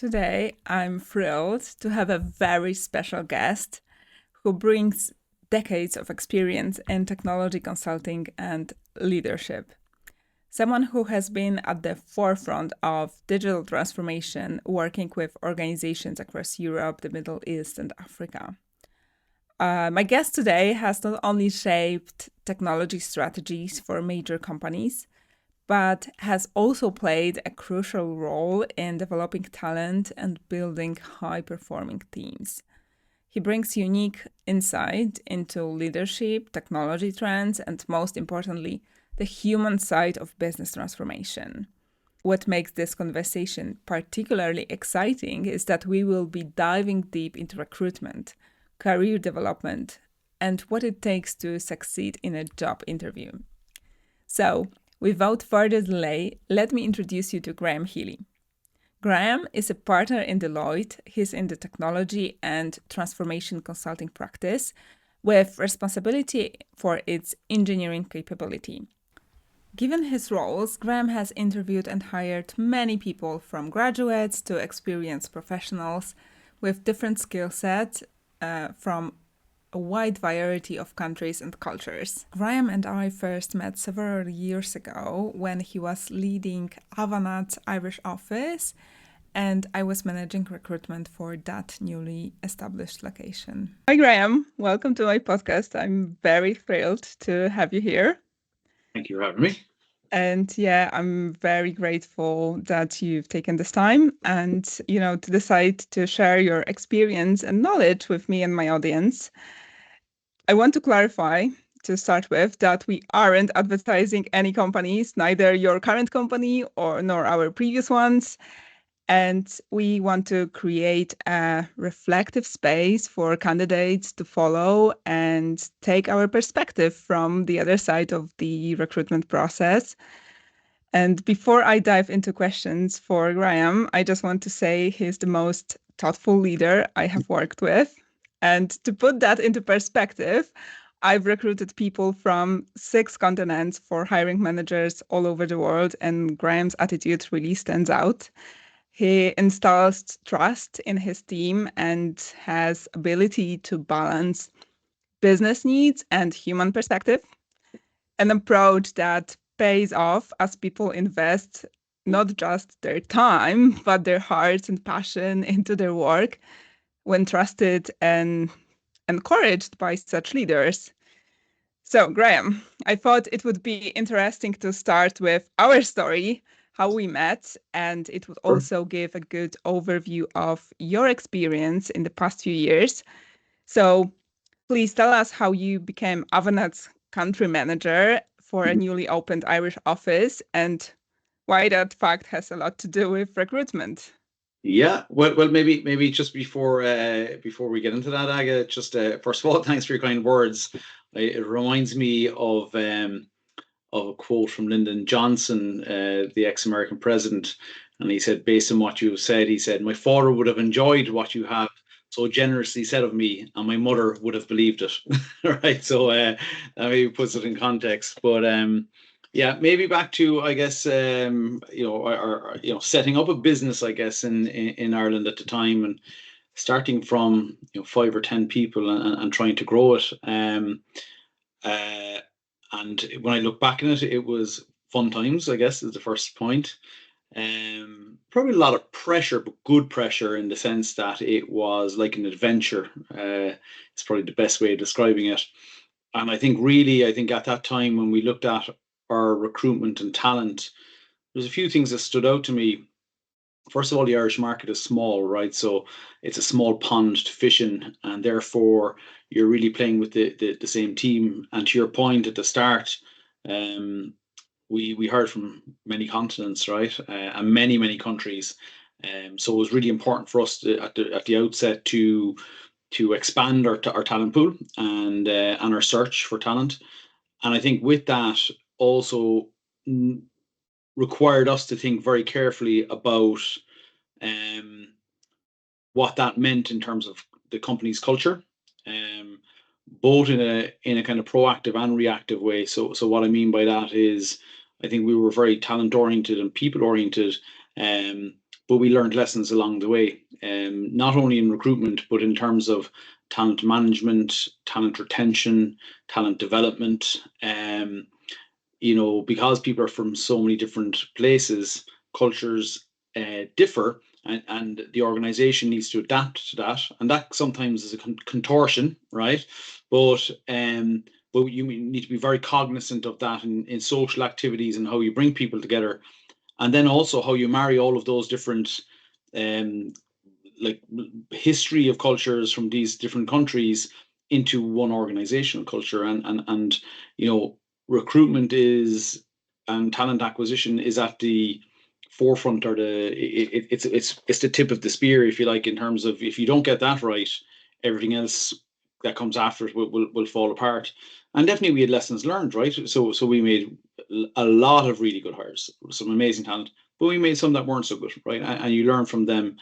Today, I'm thrilled to have a very special guest who brings decades of experience in technology consulting and leadership. Someone who has been at the forefront of digital transformation, working with organizations across Europe, the Middle East, and Africa. My guest today has not only shaped technology strategies for major companies, but has also played a crucial role in developing talent and building high-performing teams. He brings unique insight into leadership, technology trends, and most importantly, the human side of business transformation. What makes this conversation particularly exciting is that we will be diving deep into recruitment, career development, and what it takes to succeed in a job interview. So, without further delay, let me introduce you to Graham Healy. Graham is a partner in Deloitte. He's in the technology and transformation consulting practice with responsibility for its engineering capability. Given his roles, Graham has interviewed and hired many people from graduates to experienced professionals with different skill sets from a wide variety of countries and cultures. Graham and I first met several years ago when he was leading Avanad's Irish office and I was managing recruitment for that newly established location. Hi Graham, welcome to my podcast. I'm very thrilled to have you here. Thank you for having me. And yeah, I'm very grateful that you've taken this time and, to decide to share your experience and knowledge with me and my audience. I want to clarify to start with that we aren't advertising any companies, neither your current company nor our previous ones. And we want to create a reflective space for candidates to follow and take our perspective from the other side of the recruitment process. And before I dive into questions for Graham, I just want to say he's the most thoughtful leader I have worked with. And to put that into perspective, I've recruited people from 6 continents for hiring managers all over the world, and Graham's attitude really stands out. He instills trust in his team and has ability to balance business needs and human perspective, an approach that pays off as people invest not just their time, but their hearts and passion into their work when trusted and encouraged by such leaders. So, Graham, I thought it would be interesting to start with our story, how we met, and it would also give a good overview of your experience in the past few years. So, please tell us how you became Avanad's country manager for a newly opened Irish office and why that fact has a lot to do with recruitment. Yeah, well, maybe just before we get into that, Aga, just first of all, thanks for your kind words. It reminds me of a quote from Lyndon Johnson, the ex-American president, and he said, based on what you have said, he said, "My father would have enjoyed what you have so generously said of me, and my mother would have believed it." Right, so that maybe puts it in context, but. Yeah, maybe back to, I guess, setting up a business, I guess, in Ireland at the time, and starting from 5 or 10 people and trying to grow it. And when I look back on it, it was fun times, I guess, is the first point. Probably a lot of pressure, but good pressure in the sense that it was like an adventure. It's probably the best way of describing it. And I think at that time when we looked at our recruitment and talent, there's a few things that stood out to me. First of all, the Irish market is small, right? So it's a small pond to fish in, and therefore you're really playing with the same team. And to your point at the start, we heard from many continents, right, and many countries. So it was really important for us at the outset to expand our talent pool and our search for talent. And I think with that also required us to think very carefully about what that meant in terms of the company's culture, both in a kind of proactive and reactive way. So what I mean by that is, I think we were very talent oriented and people oriented, but we learned lessons along the way, not only in recruitment, but in terms of talent management, talent retention, talent development. Because people are from so many different places, cultures differ, and the organization needs to adapt to that. And that sometimes is a contortion, right? But you need to be very cognizant of that in social activities and how you bring people together. And then also how you marry all of those different history of cultures from these different countries into one organizational culture. And recruitment and talent acquisition is at the forefront, or it's the tip of the spear, if you like, in terms of, if you don't get that right, everything else that comes after it will fall apart. And definitely we had lessons learned, right? So we made a lot of really good hires, some amazing talent, but we made some that weren't so good, right? And you learn from them.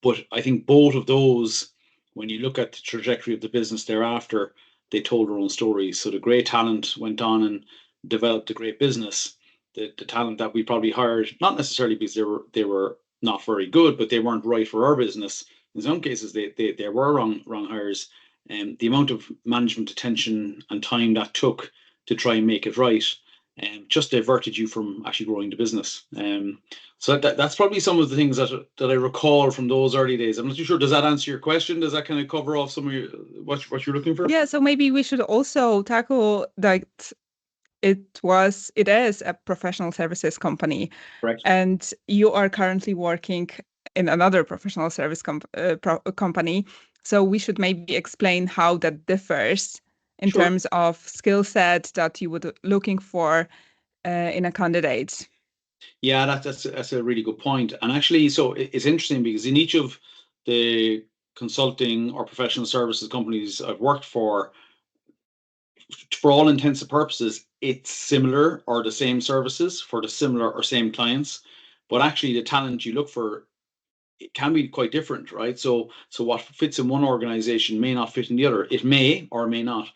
But I think both of those, when you look at the trajectory of the business thereafter, they told their own stories. So the great talent went on and developed a great business. The talent that we probably hired, not necessarily because they were not very good, but they weren't right for our business. In some cases, they were wrong hires. And the amount of management attention and time that took to try and make it right, just diverted you from actually growing the business. So that's probably some of the things that I recall from those early days. I'm not too sure. Does that answer your question? Does that kind of cover off some of what you're looking for? Yeah, so maybe we should also tackle that it is a professional services company. Correct. And you are currently working in another professional service company. So we should maybe explain how that differs in Sure. terms of skill set that you would looking for in a candidate. Yeah, that's a really good point. And actually, so it's interesting because in each of the consulting or professional services companies I've worked for all intents and purposes, it's similar or the same services for the similar or same clients. But actually, the talent you look for, it can be quite different, right? So what fits in one organization may not fit in the other. It may or may not.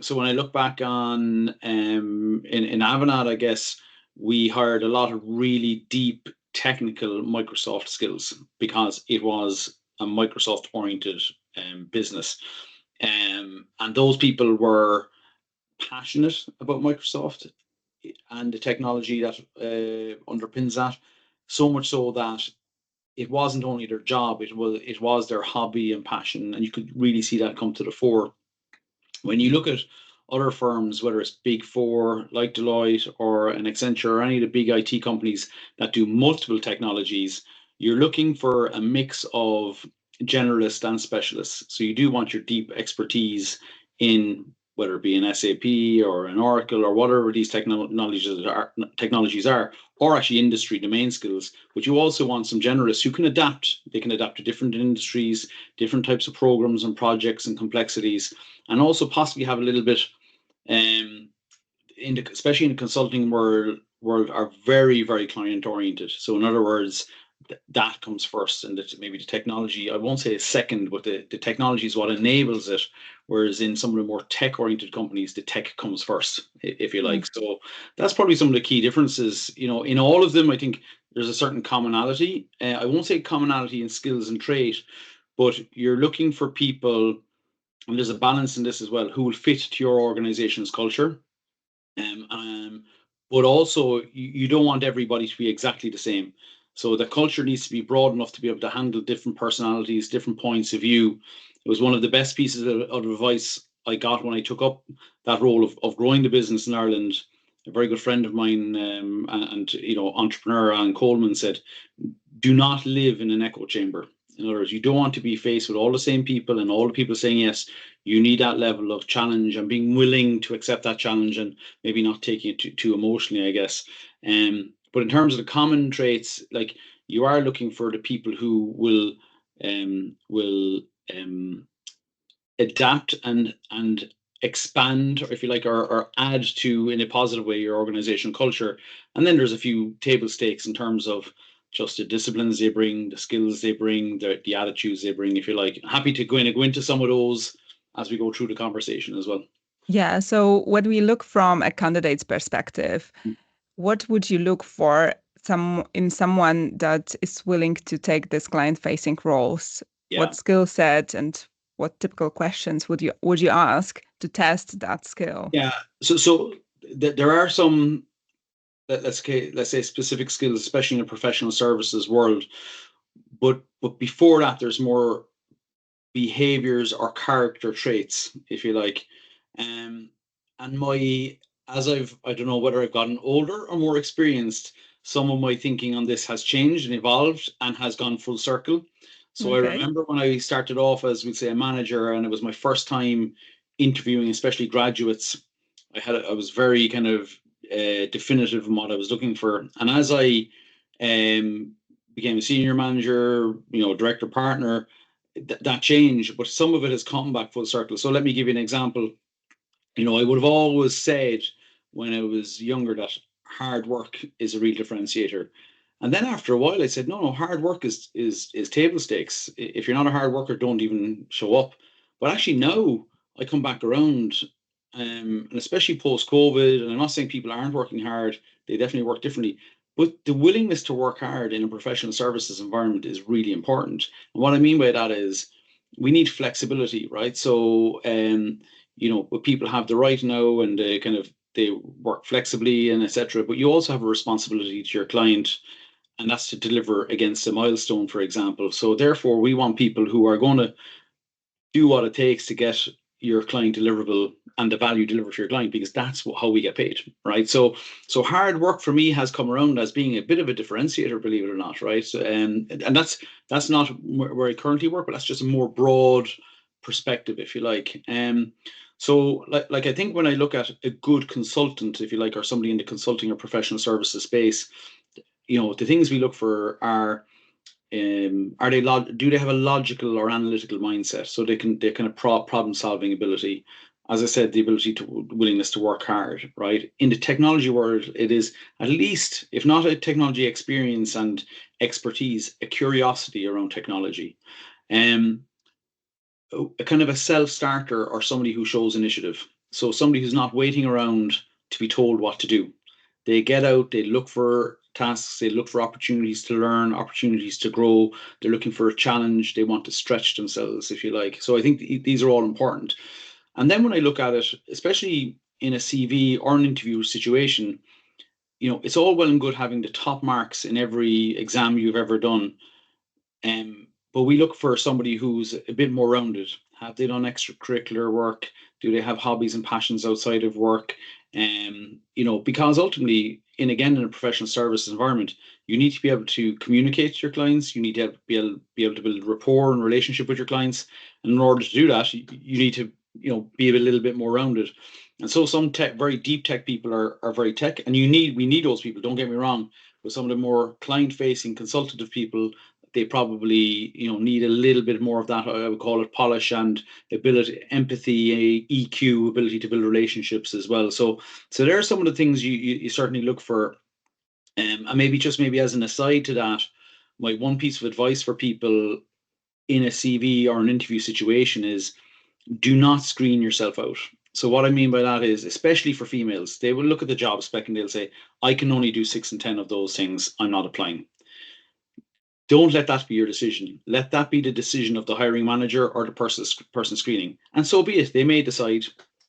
So when I look back on in Avanade, I guess we hired a lot of really deep technical Microsoft skills because it was a Microsoft oriented business. And those people were passionate about Microsoft and the technology that underpins that, so much so that it wasn't only their job, it was their hobby and passion, and you could really see that come to the fore. When you look at other firms, whether it's Big Four like Deloitte or an Accenture or any of the big IT companies that do multiple technologies, you're looking for a mix of generalists and specialists. So you do want your deep expertise in whether it be an SAP or an Oracle or whatever these technologies are, or actually industry domain skills. But you also want some generalists who can adapt. They can adapt to different industries, different types of programs and projects and complexities, and also possibly have a little bit, especially in the consulting world, are very, very client oriented. So in other words, that comes first, and maybe the technology, I won't say is second, but the technology is what enables it. Whereas in some of the more tech oriented companies, the tech comes first, if you like. So that's probably some of the key differences. In all of them, I think there's a certain commonality. I won't say commonality in skills and trait, but you're looking for people, and there's a balance in this as well, who will fit to your organization's culture. But also, you don't want everybody to be exactly the same. So the culture needs to be broad enough to be able to handle different personalities, different points of view. It was one of the best pieces of advice I got when I took up that role of growing the business in Ireland. A very good friend of mine and entrepreneur Alan Coleman said, do not live in an echo chamber. In other words, you don't want to be faced with all the same people and all the people saying yes. You need that level of challenge and being willing to accept that challenge and maybe not taking it too emotionally, I guess. But in terms of the common traits, like, you are looking for the people who will adapt and expand, or if you like, or add to, in a positive way, your organizational culture. And then there's a few table stakes in terms of just the disciplines they bring, the skills they bring, the attitudes they bring, if you like. Happy to go into some of those as we go through the conversation as well. Yeah, so when we look from a candidate's perspective, what would you look for someone that is willing to take this client-facing roles? Yeah. What skill set and what typical questions would you ask to test that skill? Yeah. So there are some, let's say specific skills, especially in a professional services world. But before that, there's more behaviors or character traits, if you like. And I don't know whether I've gotten older or more experienced, some of my thinking on this has changed and evolved and has gone full circle. So I Okay. remember when I started off as, we'd say, a manager, and it was my first time interviewing, especially graduates. I was very kind of definitive in what I was looking for. And as I became a senior manager, director, partner, that changed, but some of it has come back full circle. So let me give you an example. I would have always said when I was younger that hard work is a real differentiator. And then after a while, I said, no, hard work is table stakes. If you're not a hard worker, don't even show up. But actually now I come back around, and especially post COVID, and I'm not saying people aren't working hard, they definitely work differently. But the willingness to work hard in a professional services environment is really important. And what I mean by that is we need flexibility, right? So, but people have the right now, and they work flexibly and etc. But you also have a responsibility to your client, and that's to deliver against a milestone, for example. So therefore, we want people who are going to do what it takes to get your client deliverable and the value delivered to your client, because that's how we get paid, right? So hard work for me has come around as being a bit of a differentiator, believe it or not, right? And that's not where I currently work, but that's just a more broad perspective, if you like. So like I think when I look at a good consultant, if you like, or somebody in the consulting or professional services space, the things we look for are do they have a logical or analytical mindset, so they kind of problem solving ability, as I said, the ability to willingness to work hard, right? In the technology world, it is at least, if not a technology experience and expertise, a curiosity around technology, a kind of a self-starter, or somebody who shows initiative. So somebody who's not waiting around to be told what to do. They get out, they look for tasks, they look for opportunities to learn, opportunities to grow. They're looking for a challenge. They want to stretch themselves, if you like. So I think these are all important. And then when I look at it, especially in a CV or an interview situation, it's all well and good having the top marks in every exam you've ever done. But we look for somebody who's a bit more rounded. Have they done extracurricular work? Do they have hobbies and passions outside of work? Because ultimately, in a professional services environment, you need to be able to communicate to your clients. You need to be able to build rapport and relationship with your clients. And in order to do that, you need to be a little bit more rounded. And so some very deep tech people are very tech, and we need those people. Don't get me wrong. But some of the more client-facing, consultative people, they probably need a little bit more of that. I would call it polish and ability, empathy, EQ, ability to build relationships as well. So there are some of the things you certainly look for. And maybe as an aside to that, my one piece of advice for people in a CV or an interview situation is, do not screen yourself out. So what I mean by that is, especially for females, they will look at the job spec and they'll say, I can only do 6 and 10 of those things, I'm not applying. Don't let that be your decision. Let that be the decision of the hiring manager or the person screening. And so be it. They may decide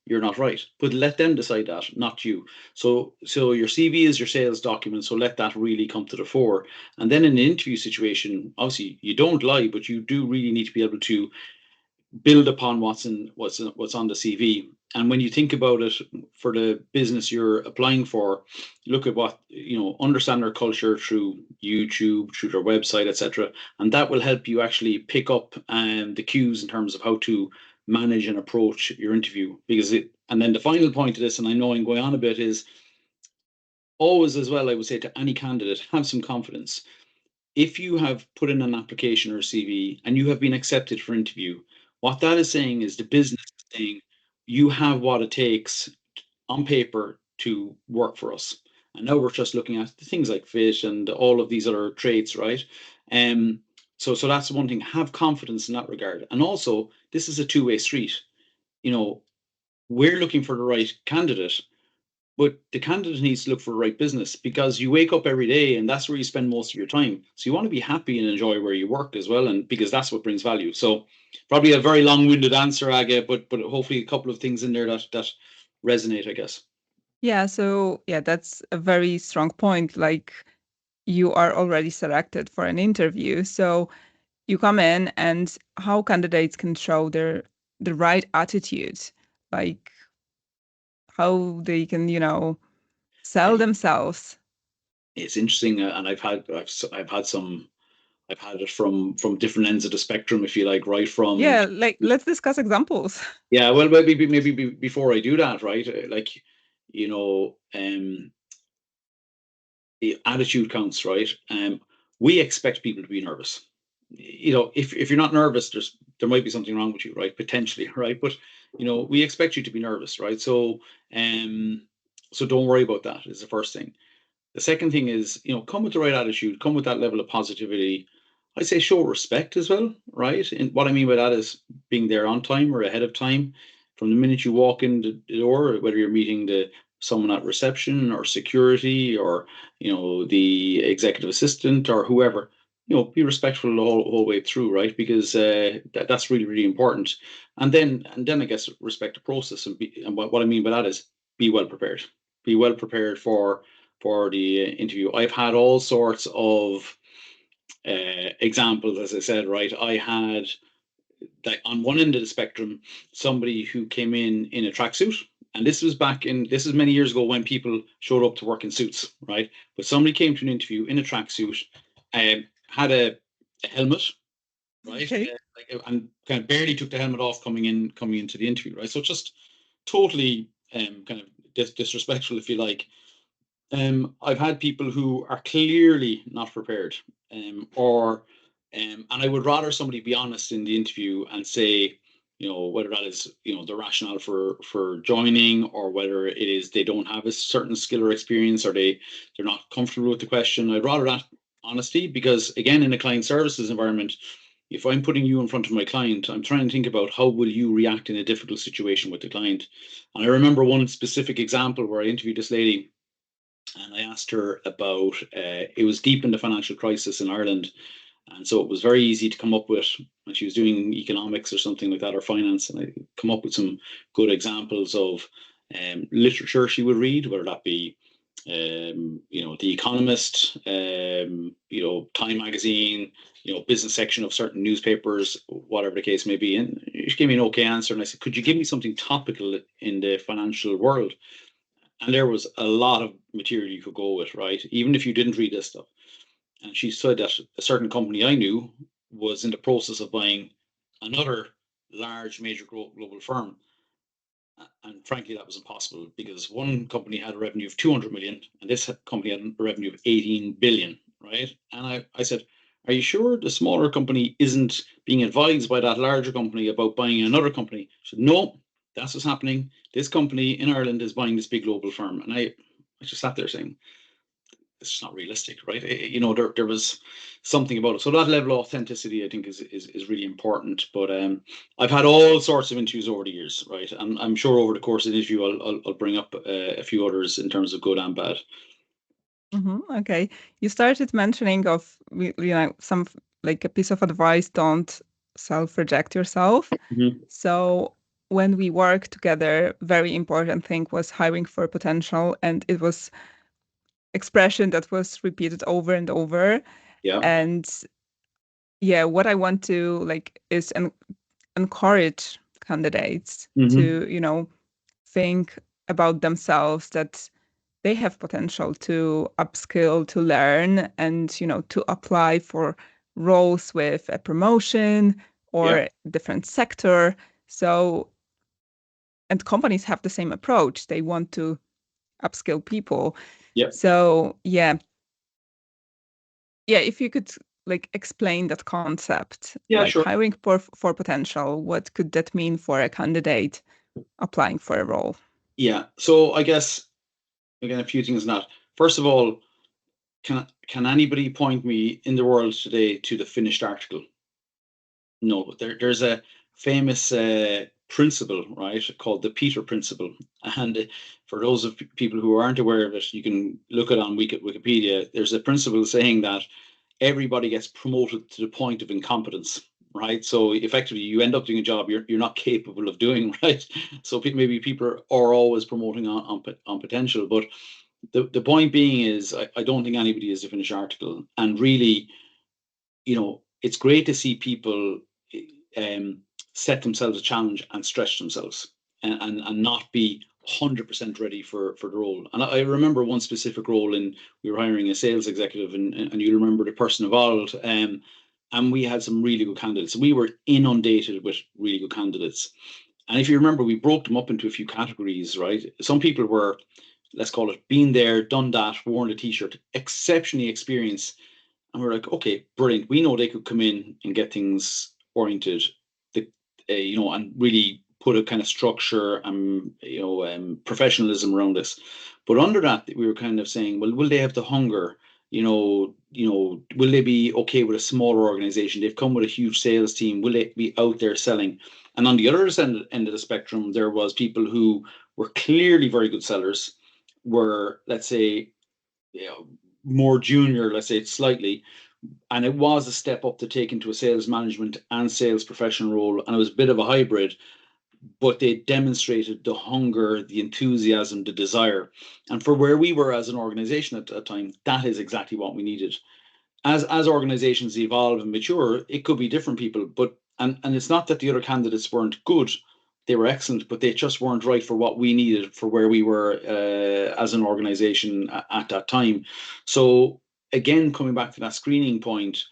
you're not right, but let them decide that, not you. So your CV is your sales document. So let that really come to the fore. And then in an interview situation, obviously you don't lie, but you do really need to be able to build upon what's on the CV. And when you think about it, for the business you're applying for, look at understand their culture through YouTube, through their website, etc. And that will help you actually pick up the cues in terms of how to manage and approach your interview. And then the final point of this, and I know I'm going on a bit, is always as well, I would say to any candidate, have some confidence. If you have put in an application or a CV and you have been accepted for interview, what that is saying is the business is saying you have what it takes on paper to work for us. And now we're just looking at the things like fit and all of these other traits, right? So that's one thing. Have confidence in that regard. And also, this is a two-way street. We're looking for the right candidate, but the candidate needs to look for the right business, because you wake up every day and that's where you spend most of your time. So you want to be happy and enjoy where you work as well, and because that's what brings value. So probably a very long-winded answer, Aga, but hopefully a couple of things in there that resonate, I guess. Yeah, so yeah, that's a very strong point. Like you are already selected for an interview. So you come in, and how candidates can show the right attitude, like how they can, sell themselves. It's interesting, and I've had it from different ends of the spectrum, if you like, right from. Yeah, like let's discuss examples. Yeah, well, maybe before I do that, right? Like, you know, the attitude counts, right? We expect people to be nervous. If you're not nervous, there might be something wrong with you, right? Potentially, right? But we expect you to be nervous, right? So so don't worry about that, is the first thing. The second thing is, come with the right attitude, come with that level of positivity. I say show respect as well, right? And what I mean by that is being there on time or ahead of time. From the minute you walk in the door, whether you're meeting someone at reception or security or the executive assistant or whoever, be respectful the whole way through, right? Because that's really, really important. And then I guess respect the process, and what I mean by that is be well prepared. Be well prepared for the interview. I've had all sorts of examples, as I said, right? I had, like, on one end of the spectrum, somebody who came in a tracksuit. And this is many years ago when people showed up to work in suits, right? But somebody came to an interview in a tracksuit, had a helmet, right? Okay. And kind of barely took the helmet off coming into the interview, right? So just totally kind of disrespectful, if you like. I've had people who are clearly not prepared, and I would rather somebody be honest in the interview and say, whether that is, the rationale for joining, or whether it is they don't have a certain skill or experience, or they're not comfortable with the question. I'd rather that honesty, because again, in a client services environment, if I'm putting you in front of my client, I'm trying to think about how will you react in a difficult situation with the client. And I remember one specific example where I interviewed this lady, and I asked her about, it was deep in the financial crisis in Ireland. And so it was very easy to come up with, when she was doing economics or something like that, or finance, and I come up with some good examples of literature she would read, whether that be, The Economist, Time magazine, business section of certain newspapers, whatever the case may be. And she gave me an okay answer. And I said, could you give me something topical in the financial world? And there was a lot of material you could go with, right? Even if you didn't read this stuff. And she said that a certain company I knew was in the process of buying another large major global firm. And frankly, that was impossible, because one company had a revenue of 200 million and this company had a revenue of 18 billion, right? And I said, are you sure the smaller company isn't being advised by that larger company about buying another company? She said, no, that's what's happening. This company in Ireland is buying this big global firm. And I just sat there saying, it's just not realistic, right? There was something about it. So that level of authenticity, I think, is really important. But I've had all sorts of interviews over the years, right? And I'm sure over the course of the interview, I'll bring up a few others in terms of good and bad. Okay. You started mentioning of, some like a piece of advice: don't self-reject yourself. Mhm. So when we work together, very important thing was hiring for potential, and it was expression that was repeated over and over. Yeah. And yeah, what I want to is encourage candidates Hmm. to, think about themselves, that they have potential to upskill, to learn, and, to apply for roles with a promotion Yeah. or different sector. So, and companies have the same approach. They want to upskill people. Yeah. So, yeah, if you could explain that concept, Yeah. like Sure. hiring for potential, what could that mean for a candidate applying for a role? Yeah. So I guess, again, a few things in that. First of all, can anybody point me in the world today to the finished article? No. There's a famous principle, right, called the Peter principle. And for those of people who aren't aware of it, you can look it on Wikipedia. There's a principle saying that everybody gets promoted to the point of incompetence, right? So effectively, you end up doing a job you're not capable of doing, right? So maybe people are always promoting on potential, but the point being is, I don't think anybody is a finished article, and really, it's great to see people set themselves a challenge and stretch themselves, and not be 100% ready for the role. And I remember one specific role we were hiring a sales executive, and you remember the person involved, and we had some really good candidates. We were inundated with really good candidates. And if you remember, we broke them up into a few categories, right? Some people were, let's call it, been there, done that, worn a t-shirt, exceptionally experienced. And we're like, okay, brilliant. We know they could come in and get things oriented, and really put a kind of structure and professionalism around this. But under that, we were kind of saying, well, will they have the hunger? Will they be okay with a smaller organization? They've come with a huge sales team. Will they be out there selling? And on the other end of the spectrum, there was people who were clearly very good sellers, were, let's say, more junior, let's say slightly, and it was a step up to take into a sales management and sales professional role, and it was a bit of a hybrid, but they demonstrated the hunger, the enthusiasm, the desire. And for where we were as an organization at that time, that is exactly what we needed. As organizations evolve and mature, it could be different people, but and it's not that the other candidates weren't good. They were excellent, but they just weren't right for what we needed for where we were as an organization at that time. So again, coming back to that screening point,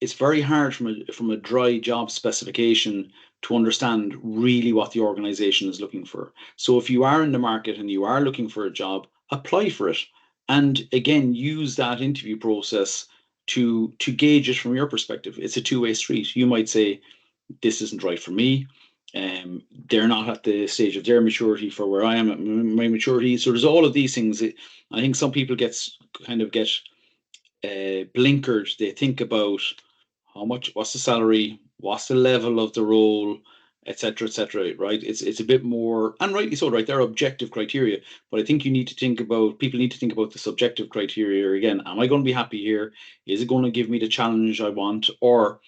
it's very hard from a dry job specification to understand really what the organization is looking for. So if you are in the market and you are looking for a job, apply for it. And again, use that interview process to gauge it from your perspective. It's a two-way street. You might say, this isn't right for me. They're not at the stage of their maturity for where I am at my maturity. So there's all of these things. I think some people get blinkered. They think about what's the salary, what's the level of the role, etc., etc. Right? It's a bit more, and rightly so, right? They're objective criteria, but I think people need to think about the subjective criteria again. Am I going to be happy here? Is it going to give me the challenge I want, or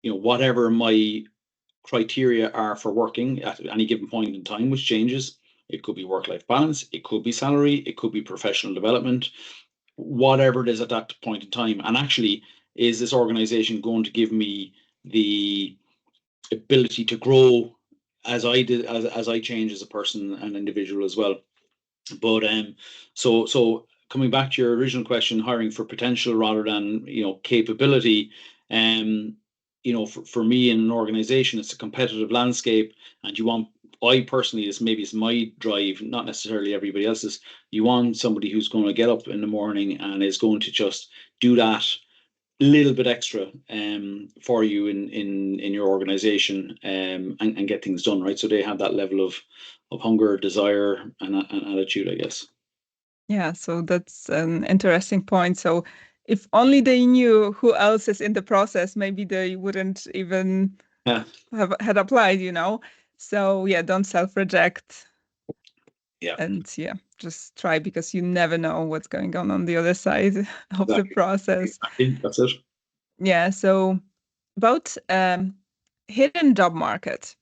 whatever my criteria are for working at any given point in time, which changes. It could be work-life balance, it could be salary, it could be professional development, whatever it is at that point in time. And actually, is this organization going to give me the ability to grow as I did, as I change as a person and individual as well? But so coming back to your original question, hiring for potential rather than capability. For me in an organization, it's a competitive landscape, and I personally, it's my drive, not necessarily everybody else's. You want somebody who's going to get up in the morning and is going to just do that little bit extra for you in your organization, and get things done, right? So they have that level of hunger, desire, and attitude, I guess. Yeah, so that's an interesting point. So if only they knew who else is in the process, maybe they wouldn't even have had applied, So yeah, don't self-reject. Yeah. And yeah, just try, because you never know what's going on the other side of the process. Exactly. That's it. Yeah, so about hidden job market.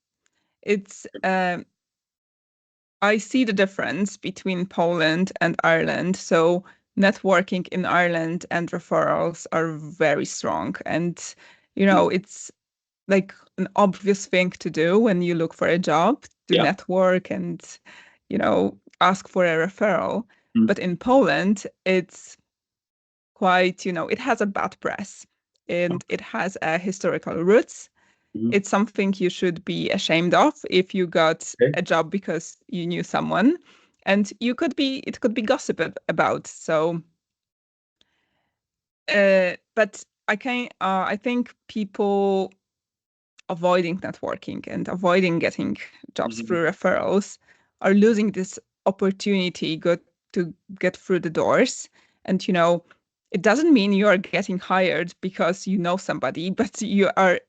It's I see the difference between Poland and Ireland. So networking in Ireland and referrals are very strong. And, it's like an obvious thing to do when you look for a job, to network and, ask for a referral. Mm. But in Poland, it's quite, it has a bad press, and it has a historical roots. Mm-hmm. It's something you should be ashamed of if you got a job because you knew someone, and it could be gossip about. So, but I think people avoiding networking and avoiding getting jobs through referrals are losing this opportunity to get through the doors. And, it doesn't mean you are getting hired because you know somebody, but you are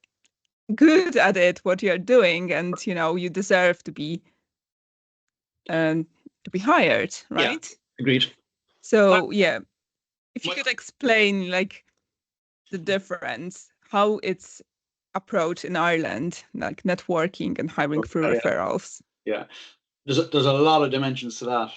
good at it, what you're doing, and you deserve to be hired, Yeah, right? agreed. So if you My- could explain like the difference, how it's approached in Ireland, like networking and hiring through yeah, referrals. yeah. There's a lot of dimensions to that.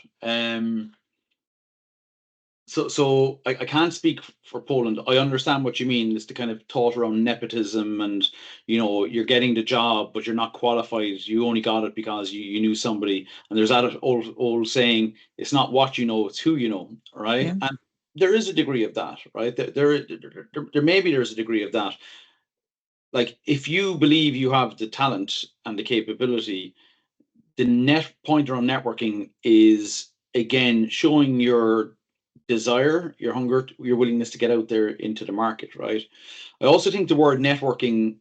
So I can't speak for Poland. I understand what you mean. It's the kind of thought around nepotism and you're getting the job, but you're not qualified. You only got it because you knew somebody. And there's that old saying, it's not what you know, it's who you know, right? Yeah. And there is a degree of that, right? There maybe there's a degree of that. Like if you believe you have the talent and the capability, the net point around networking is again showing your desire, your hunger, your willingness to get out there into the market, right? I also think the word networking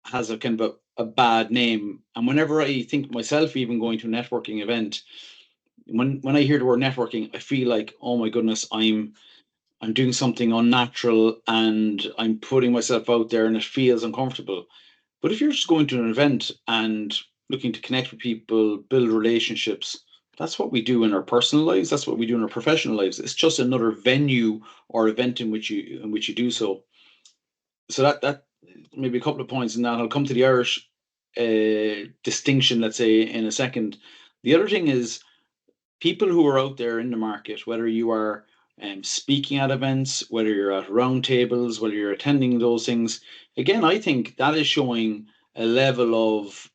has a kind of a bad name. And whenever I think myself even going to a networking event, when I hear the word networking, I feel like, oh my goodness, I'm doing something unnatural and I'm putting myself out there and it feels uncomfortable. But if you're just going to an event and looking to connect with people, build relationships, that's what we do in our personal lives. That's what we do in our professional lives. It's just another venue or event in which you do so. So that maybe a couple of points in that. I'll come to the Irish distinction, let's say, in a second. The other thing is people who are out there in the market, whether you are speaking at events, whether you're at roundtables, whether you're attending those things, again, I think that is showing a level of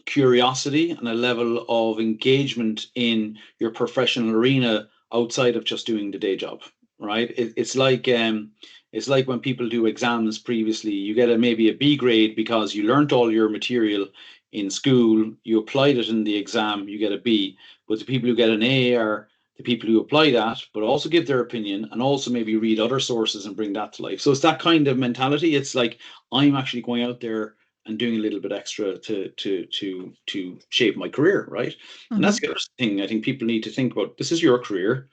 curiosity and a level of engagement in your professional arena outside of just doing the day job, right? It's like when people do exams previously, you get maybe a B grade because you learnt all your material in school, you applied it in the exam, you get a B. But the people who get an A are the people who apply that, but also give their opinion and also maybe read other sources and bring that to life. So it's that kind of mentality. It's like I'm actually going out there and doing a little bit extra to shape my career, right? And that's the other thing I think people need to think about. This is your career.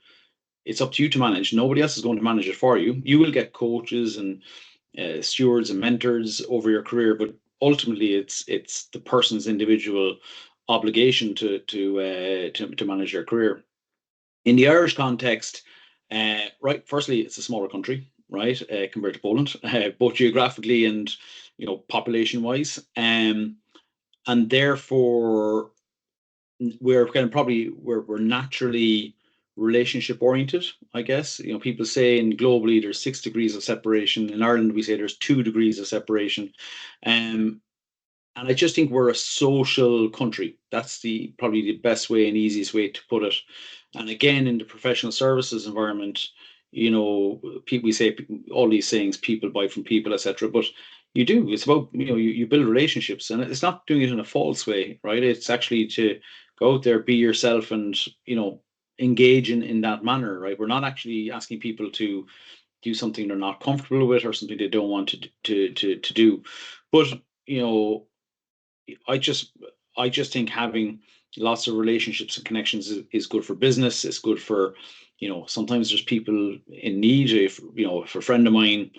It's up to you to manage. Nobody else is going to manage it for you. You will get coaches and stewards and mentors over your career, but ultimately it's the person's individual obligation to manage their career. In the Irish context, right, firstly, it's a smaller country, right, compared to Poland, both geographically and population wise, and therefore we're kind of probably we're naturally relationship oriented, I guess. People say in globally there's 6 degrees of separation. In Ireland, we say there's 2 degrees of separation. Um, and I just think we're a social country. That's the probably the best way and easiest way to put it. And again, in the professional services environment, people we say all these sayings, people buy from people, etc. But you do. It's about you build relationships, and it's not doing it in a false way, right? It's actually to go out there, be yourself, and engage in that manner, right? We're not actually asking people to do something they're not comfortable with or something they don't want to do. But you know, I just I just think having lots of relationships and connections is good for business. It's good for, sometimes there's people in need. If a friend of mine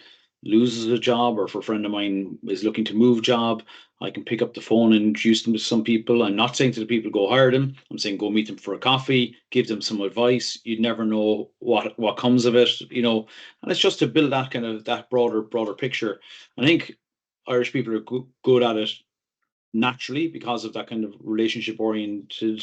loses a job or if a friend of mine is looking to move job, I can pick up the phone and introduce them to some people. I'm not saying to the people go hire them. I'm saying go meet them for a coffee, give them some advice. You'd never know what comes of it. And it's just to build that kind of that broader picture. I think Irish people are good at it naturally because of that kind of relationship oriented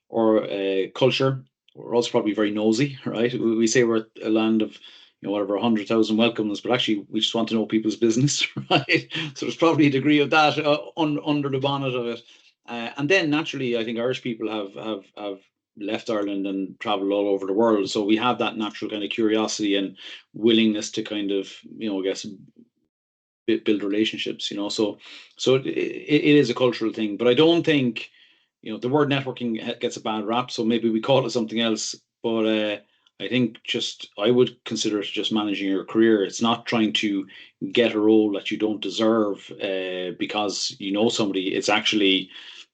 or culture. We're also probably very nosy, right? We say we're a land of whatever 100,000 welcomes, but actually we just want to know people's business, right? So there's probably a degree of that under the bonnet of it. And then naturally, I think Irish people have left Ireland and traveled all over the world. So we have that natural kind of curiosity and willingness to kind of, I guess, build relationships. So it is a cultural thing, but I don't think the word networking gets a bad rap, so maybe we call it something else. But I think just I would consider it just managing your career. It's not trying to get a role that you don't deserve because you know somebody. It's actually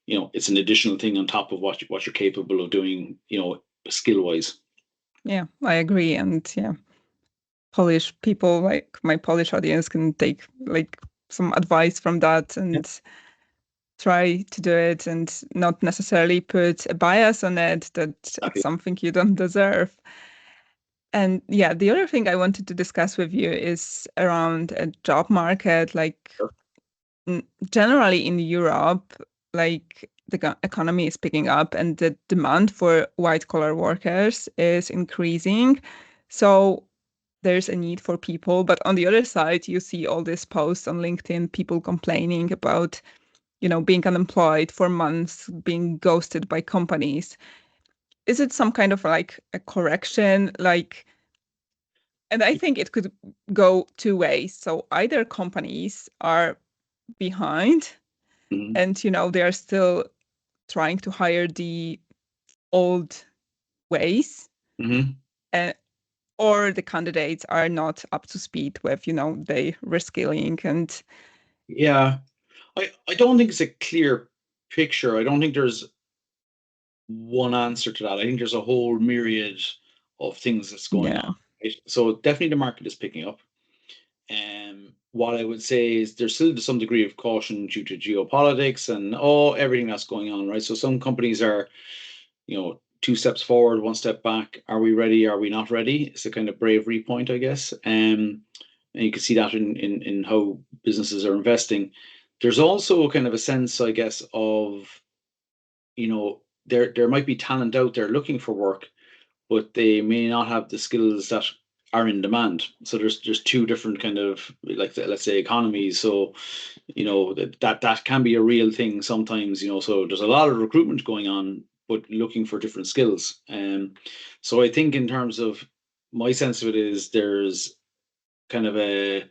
it's an additional thing on top of what you're capable of doing, skill wise. Yeah, I agree. And Polish people, like my Polish audience, can take like some advice from that and try to do it and not necessarily put a bias on it that it's something you don't deserve. And yeah, the other thing I wanted to discuss with you is around a job market, like generally in Europe, like the economy is picking up and the demand for white collar workers is increasing. So there's a need for people. But on the other side, you see all these posts on LinkedIn, people complaining about, being unemployed for months, being ghosted by companies. Is it some kind of like a correction? And I think it could go two ways. So either companies are behind and, they are still trying to hire the old ways, or the candidates are not up to speed with, the reskilling and. Yeah, I don't think it's a clear picture. I don't think there's one answer to that. I think there's a whole myriad of things that's going on. Right? So definitely the market is picking up. What I would say is there's still some degree of caution due to geopolitics and everything that's going on, right? So some companies are, 2 steps forward, 1 step back. Are we ready? Are we not ready? It's a kind of bravery point, I guess. And you can see that in how businesses are investing. There's also kind of a sense, I guess, of, there might be talent out there looking for work, but they may not have the skills that are in demand. So there's 2 different kind of, like, let's say, economies. So that can be a real thing sometimes. So there's a lot of recruitment going on, but looking for different skills. So I think in terms of my sense of it is there's kind of a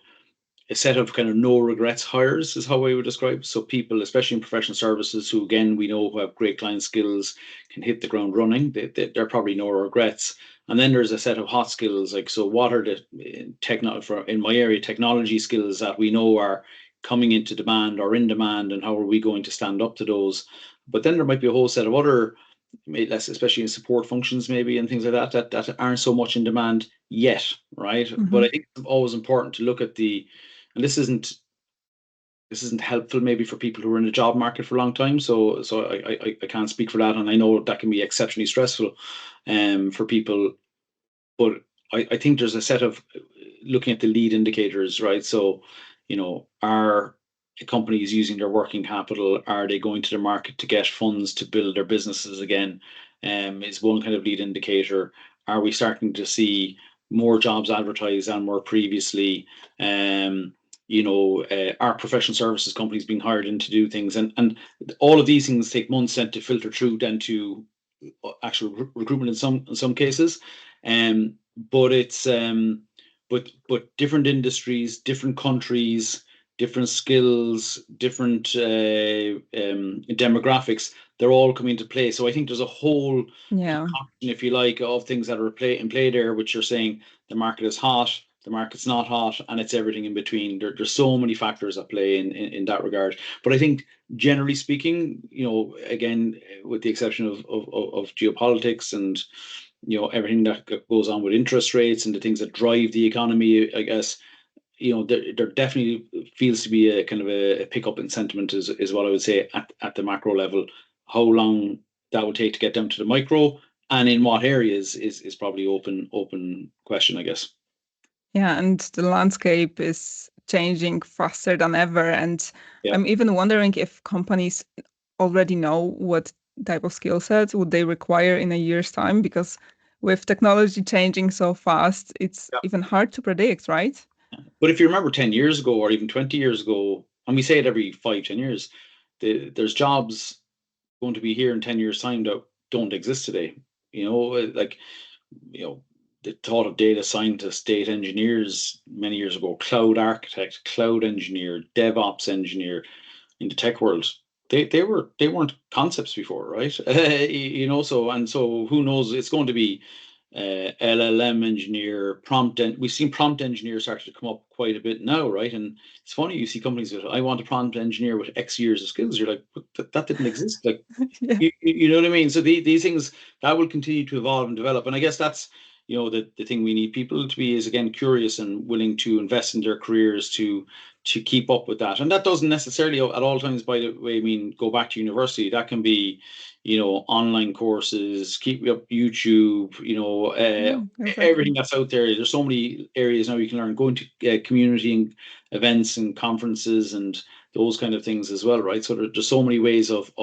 set of kind of no regrets hires is how I would describe. So people, especially in professional services, who again we know who have great client skills, can hit the ground running. They're probably no regrets. And then there's a set of hot skills, like, so what are the in my area, technology skills that we know are coming into demand or in demand, and how are we going to stand up to those? But then there might be a whole set of other, especially in support functions maybe, and things like that aren't so much in demand yet, right? But I think it's always important to look at and this isn't helpful maybe for people who are in the job market for a long time. So I can't speak for that, and I know that can be exceptionally stressful for people. But I think there's a set of looking at the lead indicators, right? So, are companies using their working capital? Are they going to the market to get funds to build their businesses again? Is one kind of lead indicator. Are we starting to see more jobs advertised than were previously? Are professional services companies being hired in to do things? And all of these things take months then to filter through then to actual recruitment in some cases. But it's but different industries, different countries, different skills, different demographics, they're all coming into play. So I think there's a whole concoction, if you like, of things that are in play there, which are saying the market is hot, the market's not hot, and it's everything in between. There's so many factors at play in that regard. But I think generally speaking, again, with the exception of geopolitics and everything that goes on with interest rates and the things that drive the economy, I guess, there definitely feels to be a kind of a pickup in sentiment is what I would say at the macro level. How long that would take to get down to the micro, and in what areas is probably open question, I guess. Yeah, and the landscape is changing faster than ever. And I'm even wondering if companies already know what type of skill sets would they require in a year's time, because with technology changing so fast, it's even hard to predict, right? But if you remember 10 years ago or even 20 years ago, and we say it every 5-10 years, there's jobs going to be here in 10 years' time that don't exist today. Like, the thought of data scientists, data engineers many years ago, cloud architect, cloud engineer, DevOps engineer in the tech world. They weren't concepts before, right? So who knows? It's going to be LLM engineer, we've seen prompt engineers start to come up quite a bit now, right? And it's funny, you see companies that, I want a prompt engineer with X years of skills. You're like, that didn't exist. Like, you know what I mean? So these things that will continue to evolve and develop. And I guess that's, the thing we need people to be is, again, curious and willing to invest in their careers to keep up with that. And that doesn't necessarily at all times, by the way, mean go back to university. That can be, online courses, keep up YouTube, Exactly. everything that's out there. There's so many areas now you can learn, going to community events and conferences and those kind of things as well, right? So there's so many ways of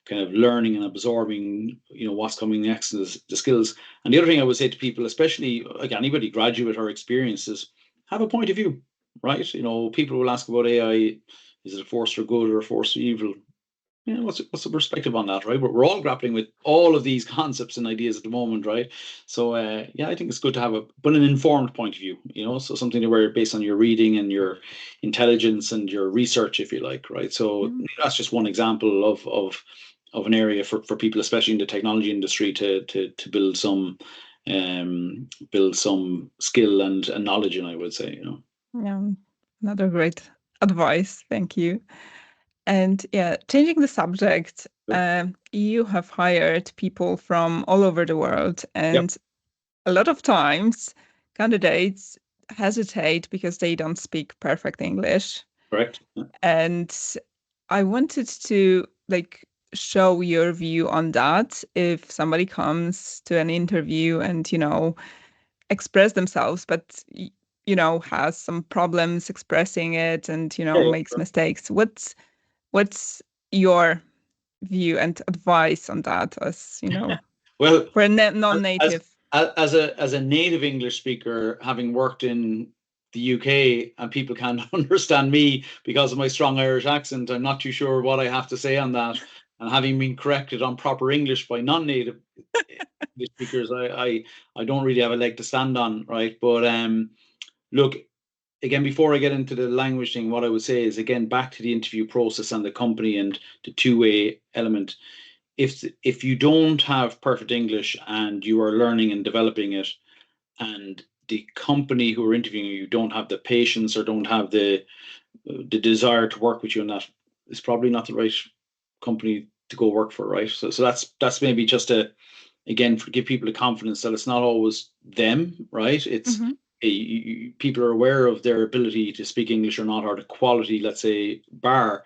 kind of learning and absorbing, what's coming next, and the skills. And the other thing I would say to people, especially like anybody graduate or experienced, is have a point of view, right? People will ask about AI. Is it a force for good or a force for evil? What's the perspective on that, right? We're all grappling with all of these concepts and ideas at the moment, right? So I think it's good to have an informed point of view, so something where based on your reading and your intelligence and your research, if you like, right? So that's just one example of an area for people, especially in the technology industry, to build some skill and knowledge in, I would say, Yeah, another great advice. Thank you. And yeah, changing the subject, you have hired people from all over the world, and a lot of times candidates hesitate because they don't speak perfect English. Correct. And I wanted to show your view on that. If somebody comes to an interview and, express themselves, but has some problems expressing it and, makes mistakes. What's your view and advice on that, as Well, for a non-native? As a native English speaker, having worked in the UK, and people can't understand me because of my strong Irish accent, I'm not too sure what I have to say on that. And having been corrected on proper English by non-native English speakers, I don't really have a leg to stand on, right? But look, again, before I get into the language thing, what I would say is, again, back to the interview process and the company and the two-way element. If you don't have perfect English and you are learning and developing it, and the company who are interviewing you don't have the patience or don't have the desire to work with you on that, it's probably not the right company to go work for, right? So that's maybe just again, give people the confidence that it's not always them, right? It's people are aware of their ability to speak English or not, or the quality, let's say, bar.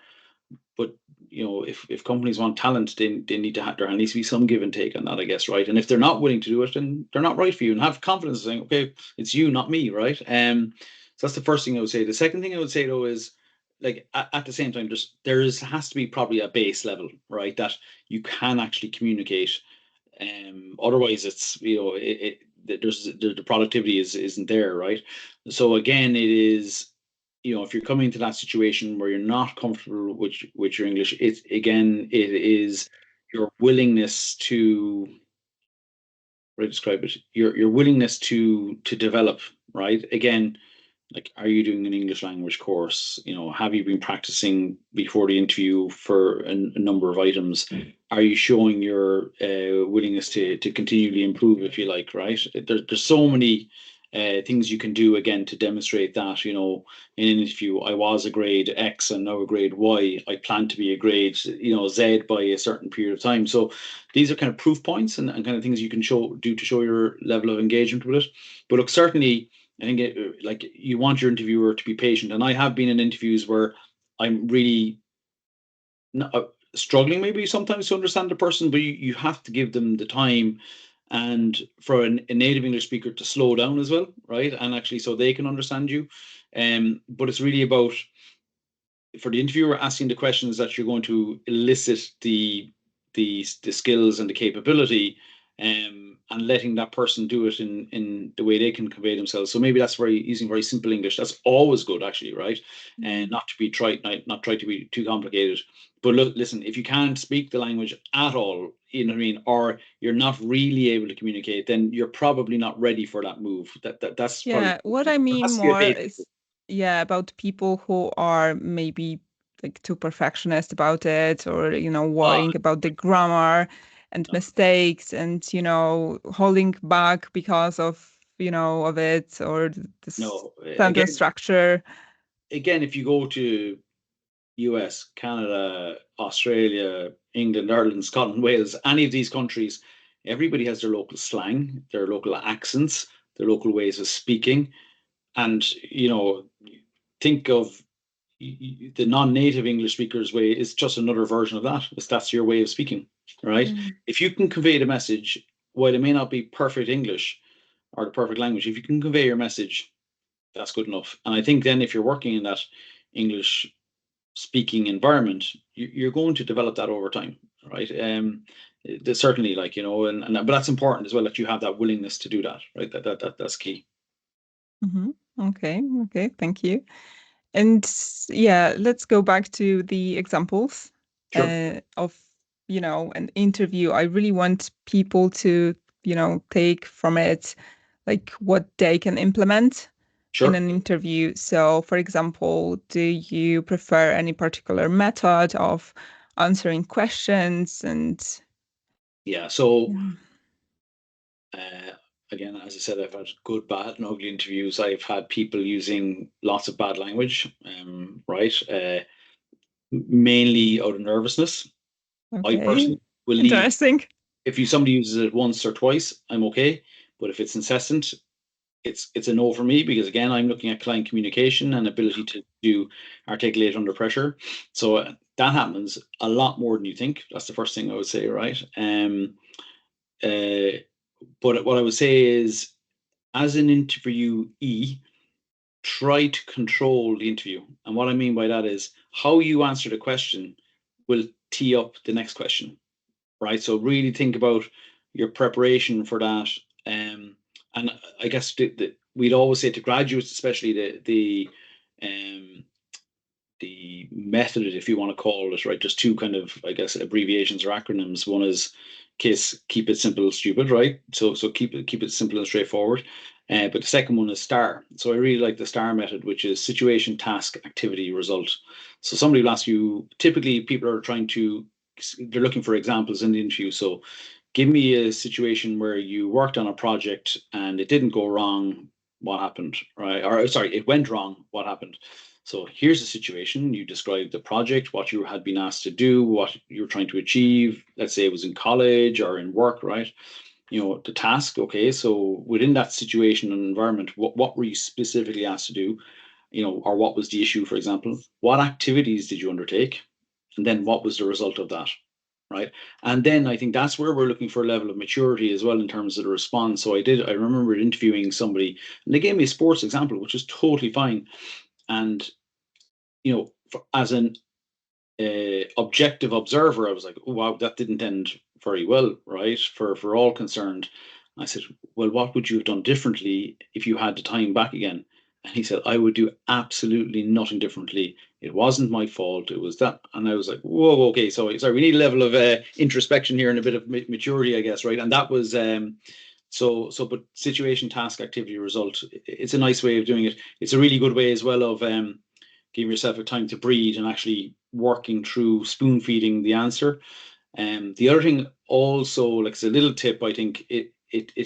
But if companies want talent, they need to have, there needs to be some give and take on that, I guess, right? And if they're not willing to do it, then they're not right for you. And have confidence saying, okay, it's you, not me, right? So that's the first thing I would say. The second thing I would say, though, is, like, at the same time, has to be probably a base level, right, that you can actually communicate. Otherwise, it's the productivity isn't there, right? So again, it is, if you're coming to that situation where you're not comfortable with your English, it is your willingness to, how do I describe it? Your willingness to develop, right? Again, like, are you doing an English language course? Have you been practicing before the interview for a number of items? Are you showing your willingness to continually improve, if you like, right? There's so many things you can do, again, to demonstrate that, in an interview, I was a grade X and now a grade Y. I plan to be a grade, Z by a certain period of time. So these are kind of proof points and kind of things you can do to show your level of engagement with it. But look, certainly, I think you want your interviewer to be patient. And I have been in interviews where I'm really struggling maybe sometimes to understand the person, but you have to give them the time, and for a native English speaker to slow down as well, right? And actually, so they can understand you. But it's really about, for the interviewer, asking the questions that you're going to elicit the skills and the capability, and letting that person do it in the way they can convey themselves. So maybe that's using very simple English. That's always good, actually, right? And not to be not try to be too complicated. But look, listen, if you can't speak the language at all, you know what I mean, or you're not really able to communicate, then you're probably not ready for that move. That's Yeah, probably, what I mean has to be a more basic. is, about people who are maybe too perfectionist about it, or worrying about the grammar and mistakes, and holding back because of of it, or this No, sentence structure. again, if you go to US, Canada, Australia, England, Ireland, Scotland, Wales, any of these countries, Everybody has their local slang, their local accents, their local ways of speaking. And, think of the non-native English speaker's way is just another version of that. That's your way of speaking, right? If you can convey the message, while it may not be perfect English or the perfect language, if you can convey your message, that's good enough. And I think then if you're working in that English speaking environment, you're going to develop that over time, right? Certainly, but that's important as well, that you have that willingness to do that, right? That's key. Okay, thank you. And yeah, let's go back to the examples of, an interview. I really want people to, take from it like what they can implement in an interview. So, for example, do you prefer any particular method of answering questions? And again, as I said, I've had good, bad, and ugly interviews. I've had people using lots of bad language, right? Mainly out of nervousness. I personally will leave. Interesting. If somebody uses it once or twice, I'm okay. But if it's incessant, it's a no for me, because again, I'm looking at client communication and ability to articulate under pressure. So that happens a lot more than you think. That's the first thing I would say, right? But what I would say is, as an interviewee, try to control the interview. And what I mean by that is how you answer the question will tee up the next question, right? So really think about your preparation for that. And I guess we'd always say to graduates, especially the method, if you want to call it, right? There's two kind of, I guess, abbreviations or acronyms. One is KISS, keep it simple, stupid, right? So keep it simple and straightforward. But the second one is STAR. So I really like the STAR method, which is situation, task, activity, result. So somebody will ask you, typically people are they're looking for examples in the interview. So give me a situation where you worked on a project and it didn't go wrong. What happened, right? Or sorry, it went wrong. What happened? So here's the situation. You described the project, what you had been asked to do, what you're trying to achieve. Let's say it was in college or in work, right? The task. Okay, so within that situation and environment, what were you specifically asked to do? Or what was the issue, for example? What activities did you undertake? And then what was the result of that? Right. And then I think that's where we're looking for a level of maturity as well in terms of the response. So I remember interviewing somebody and they gave me a sports example, which was totally fine. And, as an objective observer, I was like, oh, wow, that didn't end very well, right? For all concerned. I said, well, what would you have done differently if you had the time back again? And he said, I would do absolutely nothing differently. It wasn't my fault. It was that. And I was like, whoa, okay. So sorry, we need a level of introspection here and a bit of maturity, I guess, right? And that was but situation, task, activity, result. It's a nice way of doing it. It's a really good way as well of giving yourself a time to breathe and actually working through spoon feeding the answer. The other thing also, like it's a little tip, I think it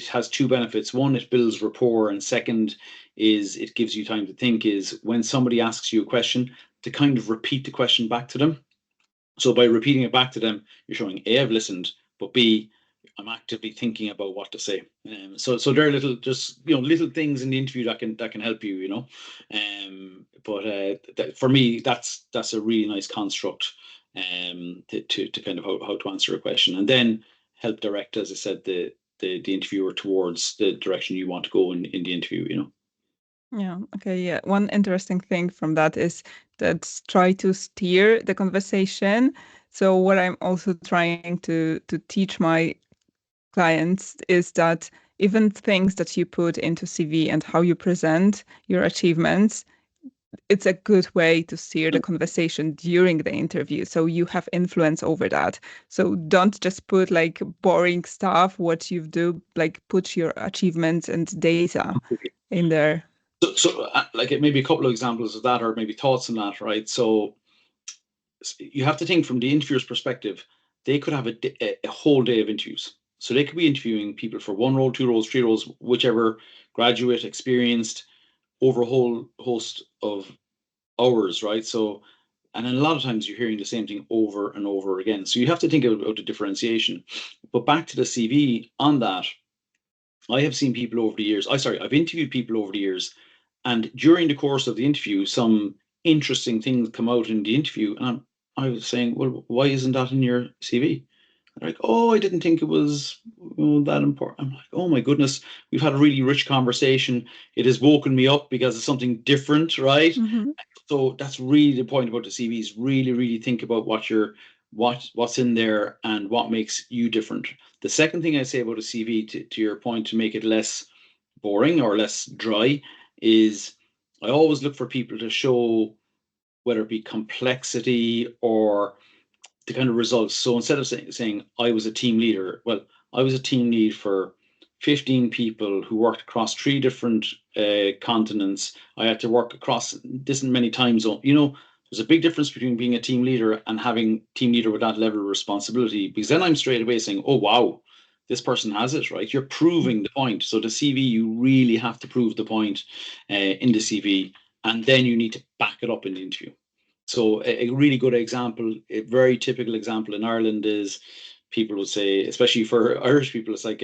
has two benefits. One, it builds rapport, and second is it gives you time to think, is when somebody asks you a question, to kind of repeat the question back to them. So by repeating it back to them, you're showing A, I've listened, but B, I'm actively thinking about what to say. So there are little things in the interview that can help you, But for me, that's a really nice construct to kind of how to answer a question, and then help direct, as I said, the interviewer towards the direction you want to go in the interview. Yeah. Okay. Yeah. One interesting thing from that is that try to steer the conversation. So what I'm also trying to teach my clients is that even things that you put into CV and how you present your achievements, it's a good way to steer the conversation during the interview. So you have influence over that. So don't just put like boring stuff, what you do, like put your achievements and data in there. So like maybe a couple of examples of that, or maybe thoughts on that, right? So you have to think from the interviewer's perspective. They could have a whole day of interviews. So they could be interviewing people for one role, two roles, three roles, whichever, graduate, experienced, over a whole host of hours, right? So And then a lot of times you're hearing the same thing over and over again. So you have to think about the differentiation. But back to the CV on that, I have seen people over the years. I've interviewed people over the years, and during the course of the interview, some interesting things come out in the interview, and I was saying, well, why isn't that in your CV? They're like, oh, I didn't think it was that important. I'm like, oh my goodness, we've had a really rich conversation. It has woken me up because it's something different, right? Mm-hmm. So that's really the point about the CVs. Really, really think about what's in there and what makes you different. The second thing I say about a CV, to your point, to make it less boring or less dry, is I always look for people to show whether it be complexity or the kind of results. So instead of saying I was a team leader, well, I was a team lead for 15 people who worked across three different continents. I had to work across this many time zones. There's a big difference between being a team leader and having team leader with that level of responsibility, because then I'm straight away saying, oh, wow, this person has it, right? You're proving the point. So the CV, you really have to prove the point in the CV, and then you need to back it up in the interview. So a really good example, a very typical example in Ireland is people would say, especially for Irish people, it's like,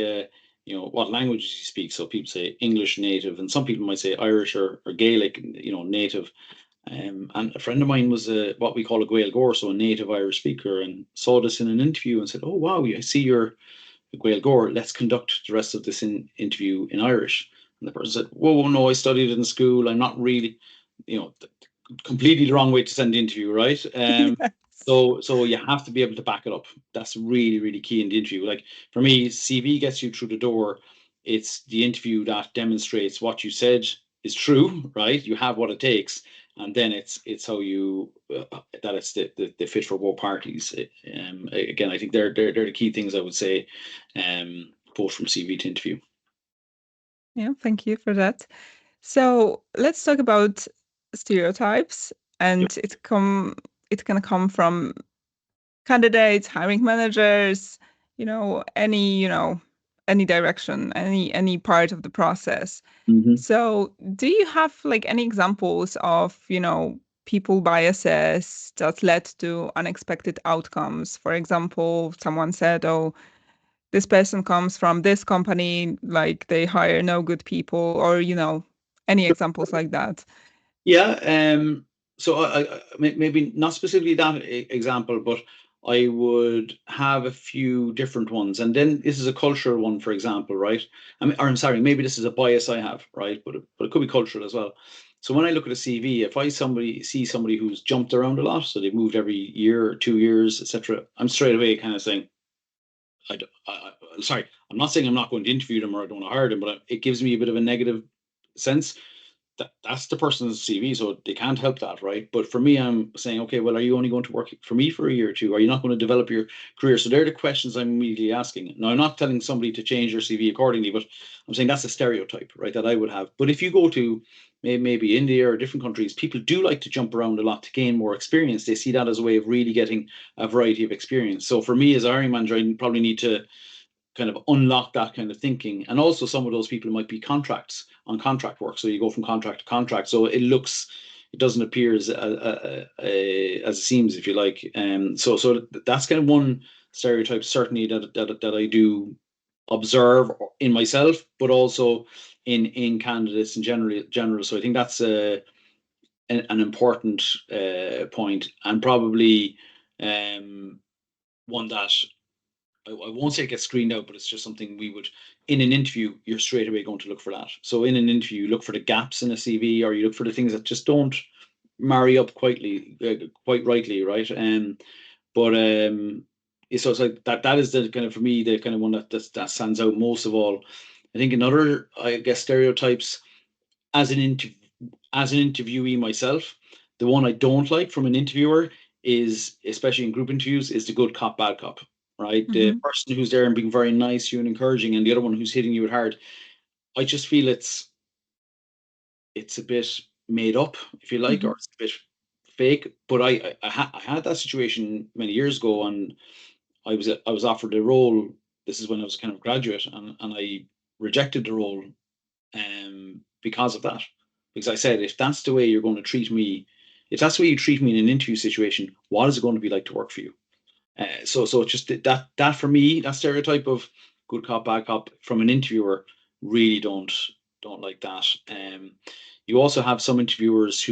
what languages you speak. So people say English native, and some people might say Irish or Gaelic, native. And a friend of mine was what we call a Gael Gore, so a native Irish speaker, and saw this in an interview and said, "Oh wow, I see you're a Gael Gore. Let's conduct the rest of this interview in Irish." And the person said, "Whoa, no, I studied it in school. I'm not really, you know, completely the wrong way to send the interview, right?" Yes. So you have to be able to back it up. That's really, really key in the interview. Like for me, CV gets you through the door. It's the interview that demonstrates what you said is true, right? You have what it takes, and then it's how you that it's the fit for both parties. Again, I think they're the key things I would say, both from CV to interview. Yeah, thank you for that. So let's talk about stereotypes, Yep. and it can come from candidates, hiring managers, any direction, any part of the process. Hmm. So, do you have like any examples of, people biases that led to unexpected outcomes? For example, someone said, "Oh, this person comes from this company, like they hire no good people," or, any examples like that. Yeah. So maybe not specifically that example, but I would have a few different ones. And then this is a cultural one, for example, right? I'm sorry, maybe this is a bias I have, right? But it could be cultural as well. So when I look at a CV, if I see somebody who's jumped around a lot, so they've moved every year or 2 years, etc., I'm straight away kind of saying, sorry, I'm not saying I'm not going to interview them or I don't want to hire them, but it gives me a bit of a negative sense. That's the person's CV, so they can't help that, right? But for me, I'm saying, okay, well, are you only going to work for me for a year or two? Are you not going to develop your career? So they're the questions I'm immediately asking. Now, I'm not telling somebody to change their CV accordingly, but I'm saying that's a stereotype, right, that I would have. But if you go to maybe India or different countries, people do like to jump around a lot to gain more experience. They see that as a way of really getting a variety of experience. So for me as a hiring manager, I probably need to kind of unlock that kind of thinking. And also some of those people might be contracts on contract work. So you go from contract to contract. So it doesn't appear as it seems, if you like. So that's kind of one stereotype certainly that I do observe in myself, but also in candidates in general. So I think that's an important point, and probably one that I won't say it gets screened out, but it's just something we would, in an interview, you're straight away going to look for that. So in an interview, you look for the gaps in a CV, or you look for the things that just don't marry up quite rightly, right? But so it's like that. That is the kind of, for me, the kind of one that stands out most of all. I think another, I guess, stereotypes as as an interviewee myself, the one I don't like from an interviewer is, especially in group interviews, is the good cop, bad cop, right? The Hmm. person who's there and being very nice to you and encouraging, and the other one who's hitting you with hard. I just feel it's a bit made up, if you like, or Hmm. it's a bit fake. But I had that situation many years ago, and I was offered a role. This is when I was kind of graduate, and I rejected the role because of that. Because I said, if that's the way you're going to treat me if that's the way you treat me in an interview situation, what is it going to be like to work for you? So it's just that for me, that stereotype of good cop, bad cop from an interviewer, really don't like that. You also have some interviewers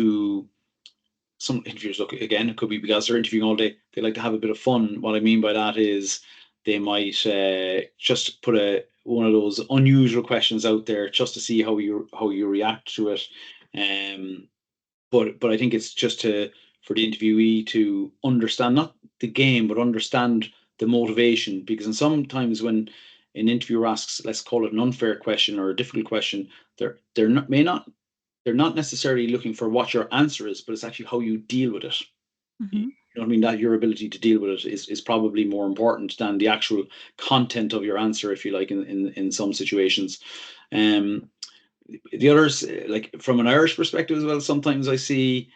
look, again, it could be because they're interviewing all day, they like to have a bit of fun. What I mean by that is they might just put one of those unusual questions out there just to see how you react to it. But I think it's just for the interviewee to understand not the game, but understand the motivation. Because sometimes when an interviewer asks, let's call it an unfair question or a difficult question, they're not necessarily looking for what your answer is, but it's actually how you deal with it. Mm-hmm. You know what I mean? That your ability to deal with it is probably more important than the actual content of your answer, if you like, in some situations. The others, like from an Irish perspective as well, sometimes I see,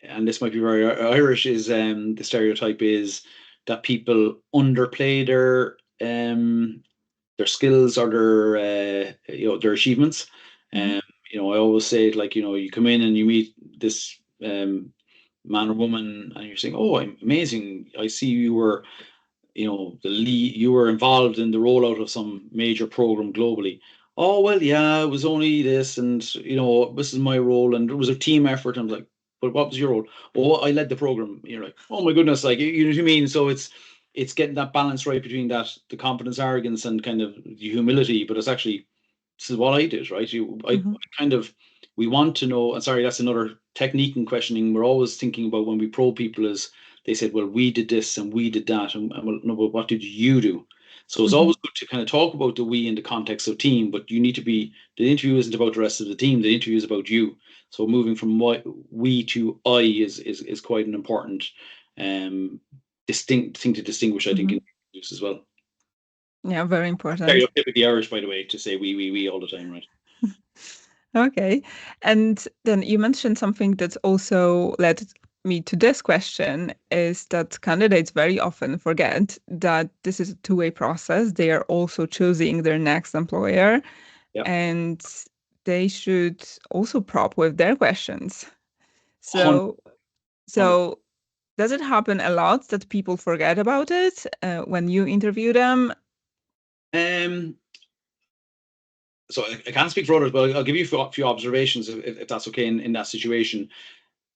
and this might be very Irish, is the stereotype is that people underplay their skills or their achievements. Mm-hmm. I always say it like, you come in and you meet this man or woman and you're saying, oh, I'm amazing. I see you were, the lead, you were involved in the rollout of some major program globally. Oh, well, yeah, it was only this, and this is my role, and it was a team effort. I'm like, but what was your role? Oh, I led the program. You're like, oh my goodness, like, you know what I mean? So it's getting that balance right between the competence, arrogance, and kind of the humility. But it's actually, this is what I did, right? Mm-hmm. We want to know, and sorry, that's another technique in questioning. We're always thinking about when we probe people is they said, well, we did this and we did that, and well, no, but what did you do? So it's Mm-hmm. always good to kind of talk about the we in the context of team, but you need to the interview isn't about the rest of the team. The interview is about you. So moving from we to I is quite an important distinct thing to distinguish, I think, Mm-hmm. in interviews as well. Yeah, very important. Stereotypically Irish, by the way, to say we all the time, right? Okay. And then you mentioned something that's also led me to this question is that candidates very often forget that this is a two-way process. They are also choosing their next employer, Yeah. and they should also prop with their questions. 100%. So does it happen a lot that people forget about it when you interview them? So I can't speak for others, but I'll give you a few observations if that's okay in that situation.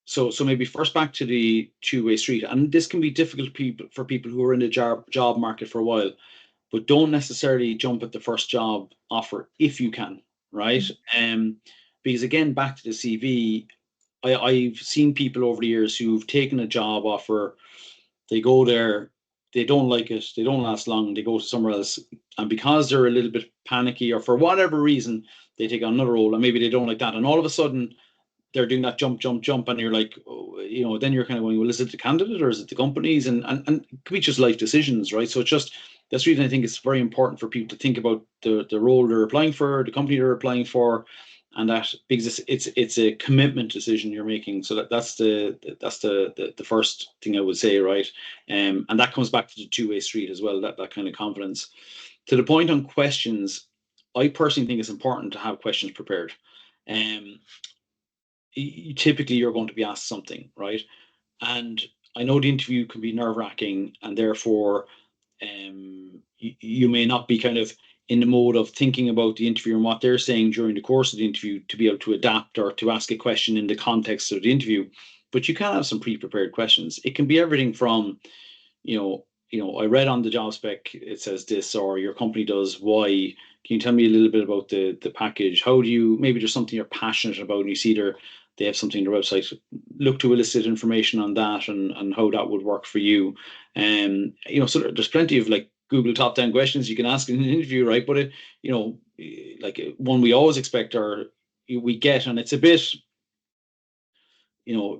So maybe first back to the two-way street, and this can be difficult for people who are in the job market for a while, but don't necessarily jump at the first job offer if you can, right? Because again, back to the CV, I've seen people over the years who've taken a job offer, they go there, they don't like it, they don't last long, they go to somewhere else, and because they're a little bit panicky or for whatever reason, they take on another role, and maybe they don't like that, and all of a sudden they're doing that jump, and you're like, then you're kind of going, well, is it the candidate or is it the companies? And it could be just life decisions, right? So it's just that's the reason I think it's very important for people to think about the role they're applying for, the company they're applying for, and that because it's a commitment decision you're making. So that's the first thing I would say, right? And that comes back to the two-way street as well. That kind of confidence. To the point on questions, I personally think it's important to have questions prepared. Um, Typically you're going to be asked something, right? And I know the interview can be nerve-wracking, and therefore you may not be kind of in the mode of thinking about the interview and what they're saying during the course of the interview to be able to adapt or to ask a question in the context of the interview. But you can have some pre-prepared questions. It can be everything from, I read on the job spec, it says this, or your company does Y. Can you tell me a little bit about the package? How do you, maybe there's something you're passionate about and you see they have something on their website, look to elicit information on that and how that would work for you. So there's plenty of like Google top 10 questions you can ask in an interview, right? But like one we always expect we get, and it's a bit,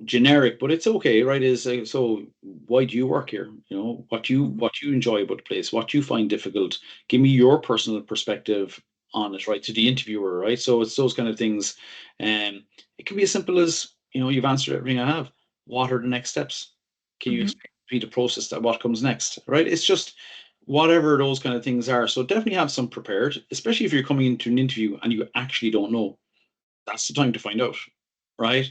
generic, but it's okay, right? Is so why do you work here? What you enjoy about the place, what you find difficult. Give me your personal perspective on it, right? To the interviewer, right? So it's those kind of things. It can be as simple as, you've answered everything I have. What are the next steps? Can you expect me to process that? What comes next, right? It's just whatever those kind of things are. So definitely have some prepared, especially if you're coming into an interview and you actually don't know. That's the time to find out, right?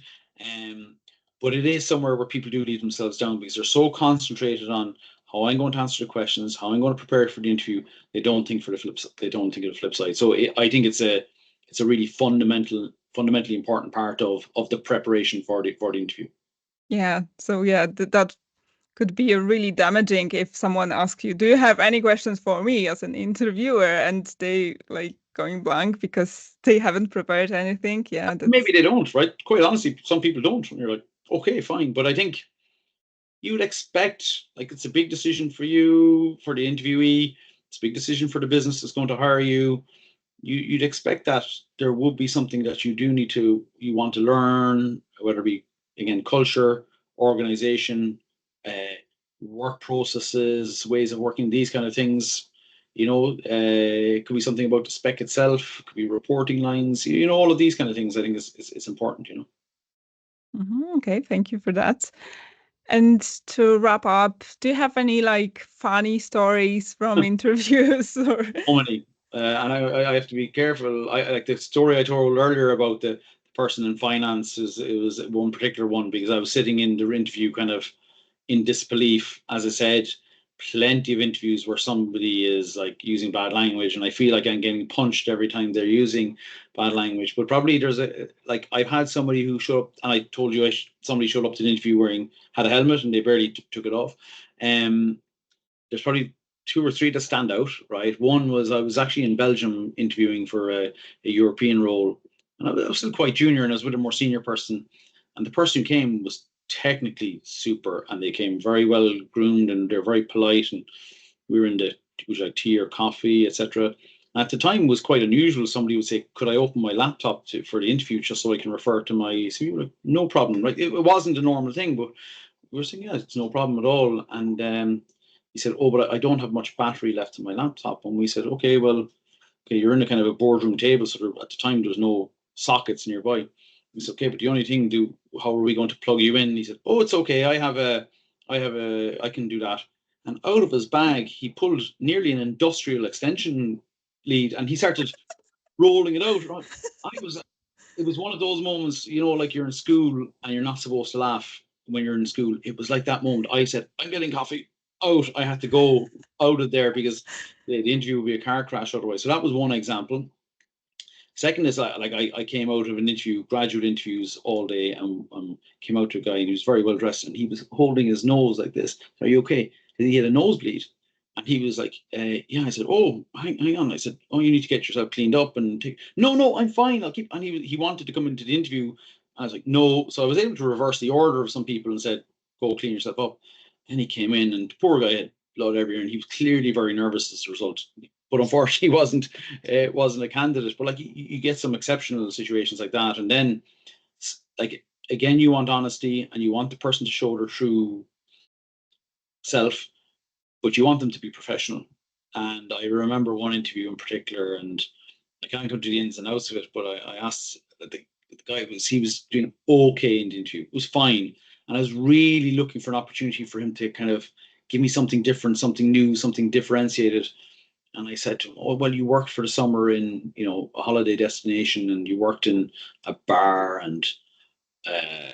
But it is somewhere where people do leave themselves down because they're so concentrated on how I'm going to answer the questions, how I'm going to prepare for the interview. They don't think for the flip. They don't think of the flip side. So I think it's a really fundamentally important part of the preparation for the interview. Yeah. So yeah, that could be really damaging if someone asks you, "Do you have any questions for me?" as an interviewer, and they like going blank because they haven't prepared anything. Yeah, Maybe that's they don't, right? Quite honestly, some people don't. And you're like, okay, fine. But I think you would expect, like, it's a big decision for you, for the interviewee. It's a big decision for the business that's going to hire you. You'd expect that there would be something that you want to learn, whether it be, again, culture, organization, work processes, ways of working, these kind of things. It could be something about the spec itself, it could be reporting lines, all of these kind of things. I think it's important. okay. Thank you for that. And to wrap up, do you have any like funny stories from interviews or? So many. And I have to be careful. I like the story I told earlier about the person in finance. It was one particular one because I was sitting in the interview kind of in disbelief. As I said, plenty of interviews where somebody is like using bad language, and I feel like I'm getting punched every time they're using bad language. But probably there's I've had somebody who showed up, and I told you somebody showed up to the interview had a helmet and they barely took it off. There's probably two or three that stand out, right? One was I was actually in Belgium interviewing for a European role, and I was still quite junior, and I was with a more senior person, and the person who came was technically super, and they came very well groomed, and they're very polite, and we were in the would you like tea or coffee, etc. At the time, it was quite unusual. Somebody would say, "Could I open my laptop for the interview just so I can refer to my CV?" Like, no problem, right? It wasn't a normal thing, but we were saying, "Yeah, it's no problem at all." And he said, "Oh, but I don't have much battery left in my laptop." And we said, "Okay, well, okay, you're in a kind of a boardroom table, so at the time there was no sockets nearby." He said, "Okay, but the only thing how are we going to plug you in?" And he said, "Oh, it's okay. I can do that." And out of his bag, he pulled nearly an industrial extension lead, and he started rolling it out. Right, I was. It was one of those moments, like you're in school and you're not supposed to laugh when you're in school. It was like that moment. I said, "I'm getting coffee out." I had to go out of there because the interview would be a car crash otherwise. So that was one example. Second is I came out of an interview, graduate interviews all day, and came out to a guy and he was very well dressed and he was holding his nose like this. "Are you okay?" He had a nosebleed. And he was like, "Yeah." I said, "Oh, hang on." I said, "Oh, you need to get yourself cleaned up and take." "No, no, I'm fine. I'll keep." And he wanted to come into the interview. I was like, "No." So I was able to reverse the order of some people and said, "Go clean yourself up." Then he came in and the poor guy had blood everywhere and he was clearly very nervous as a result. But unfortunately, wasn't a candidate. But like you get some exceptional situations like that, and then like again, you want honesty and you want the person to show their true self, but you want them to be professional. And I remember one interview in particular, and I can't go into the ins and outs of it, but I asked the guy he was doing okay in the interview. It was fine, and I was really looking for an opportunity for him to kind of give me something different, something new, something differentiated. And I said to him, "Oh, well, you worked for the summer in, a holiday destination and you worked in a bar." And I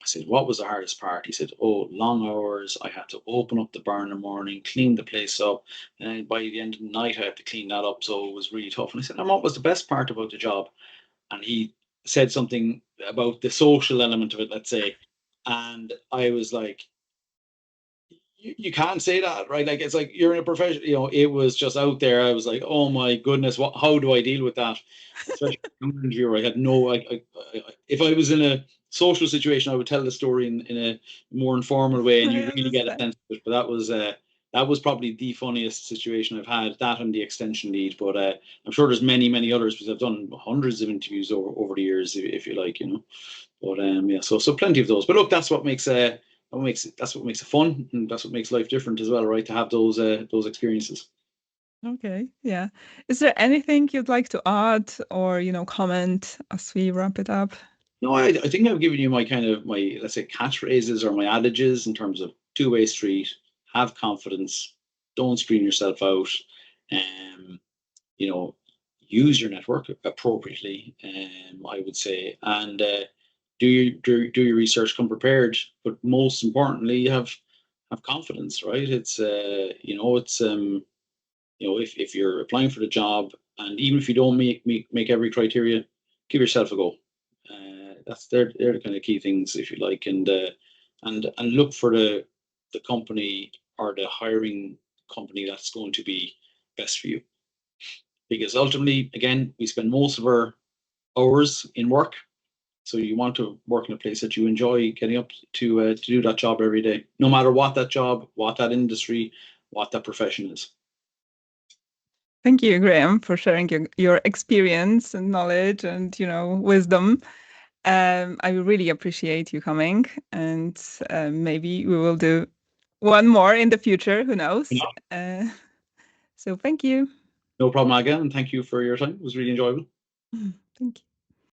said, "What was the hardest part?" He said, "Oh, long hours. I had to open up the bar in the morning, clean the place up. And by the end of the night, I had to clean that up. So it was really tough." And I said, "And what was the best part about the job?" And he said something about the social element of it, let's say. And I was like, you can't say that, right? Like it's like you're in a profession. It was just out there. I was like, oh my goodness, how do I deal with that? Especially here, I had no. If I was in a social situation, I would tell the story in a more informal way, and I you really get a understand. sense of it. But that was probably the funniest situation I've had. That and the extension lead, but I'm sure there's many others because I've done hundreds of interviews over the years, if you like. But yeah, so plenty of those. But look, that's what makes it fun, and that's what makes life different as well, right? To have those experiences. Okay, yeah. Is there anything you'd like to add or, comment as we wrap it up? No, I think I've given you my kind of my, let's say, catchphrases or my adages in terms of two-way street, have confidence, don't screen yourself out, um, you know, use your network appropriately, I would say, and do your research, come prepared, but most importantly, have confidence, right? It's if you're applying for the job, and even if you don't make every criteria, give yourself a go. They're the kind of key things, if you like, and look for the company or the hiring company that's going to be best for you. Because ultimately, again, we spend most of our hours in work, so you want to work in a place that you enjoy getting up to do that job every day, no matter what that job, what that industry, what that profession is. Thank you, Graham, for sharing your experience and knowledge and wisdom. I really appreciate you coming, and maybe we will do one more in the future. Who knows? So thank you. No problem again, and thank you for your time. It was really enjoyable. Thank you.